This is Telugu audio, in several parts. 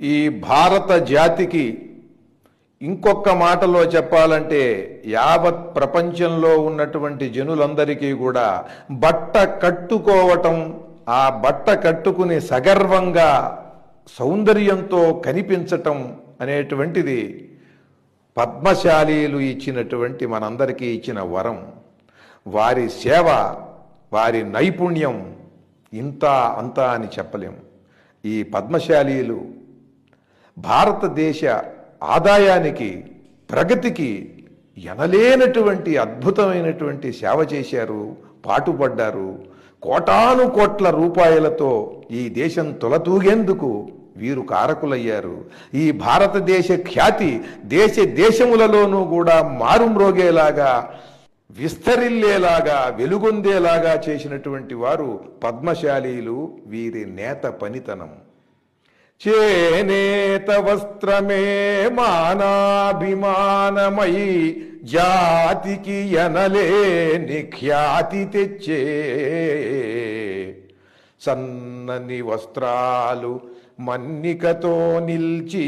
ఈ భారత జాతికి ఇంకొక మాటలో చెప్పాలంటే యావత్ ప్రపంచంలో ఉన్నటువంటి జనులందరికీ కూడా బట్ట కట్టుకోవటం, ఆ బట్ట కట్టుకుని సగర్వంగా సౌందర్యంతో కనిపించటం అనేటువంటిది పద్మశాలీలు ఇచ్చినటువంటి మనందరికీ ఇచ్చిన వరం. వారి సేవ, వారి నైపుణ్యం ఇంత అంతా అని చెప్పలేం. ఈ పద్మశాలీలు భారతదేశ ఆదాయానికి, ప్రగతికి ఎనలేనటువంటి అద్భుతమైనటువంటి సేవ చేశారు, పాటుపడ్డారు. కోటాను కోట్ల రూపాయలతో ఈ దేశం తొలతూగేందుకు వీరు కారకులయ్యారు. ఈ భారతదేశ ఖ్యాతి దేశములలోనూ కూడా మారుమ్రోగేలాగా, విస్తరిల్లేలాగా, వెలుగొందేలాగా చేసినటువంటి వారు పద్మశాలీలు. వీరి నేత పనితనం. చేనేత వస్త్రమే మానాభిమానమై జాతికి ఎనలేని ఖ్యాతి తెచ్చే, సన్నని వస్త్రాలు మన్నికతో నిల్చి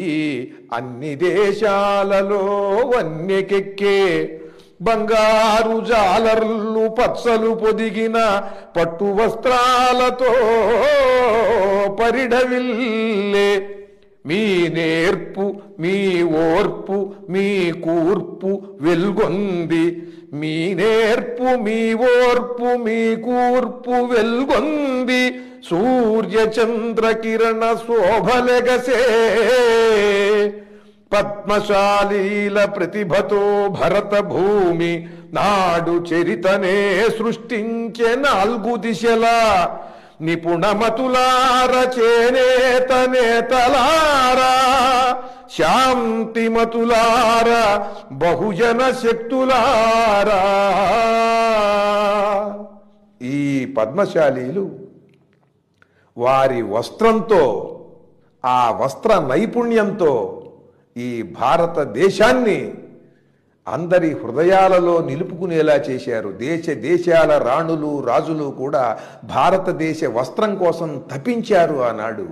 అన్ని దేశాలలో వన్నెకెక్కే, బంగారు జాలర్లు పచ్చలు పొదిగిన పట్టు వస్త్రాలతో పరిఢవిల్లే, మీ నేర్పు, మీ ఓర్పు, మీ కూర్పు వెల్గొంది, మీ నేర్పు, మీ ఓర్పు, మీ కూర్పు వెల్గొంది, సూర్య చంద్ర కిరణ శోభలెగసే, పద్మశాలీల ప్రతిభతో భరత భూమి నాడు చరితనే సృష్టించే నాలుగు దిశలా, నిపుణమతులార చేనేత నేతలారా, శాంతిమతులార బహుజన శక్తులారా. ఈ పద్మశాలీలు వారి వస్త్రంతో, ఆ వస్త్ర నైపుణ్యంతో ఈ భారతదేశాన్ని అందరి హృదయాలలో నిలుపుకునేలా చేశారు. దేశాల రాణులు, రాజులు కూడా భారతదేశ వస్త్రం కోసం తపించారు ఆనాడు.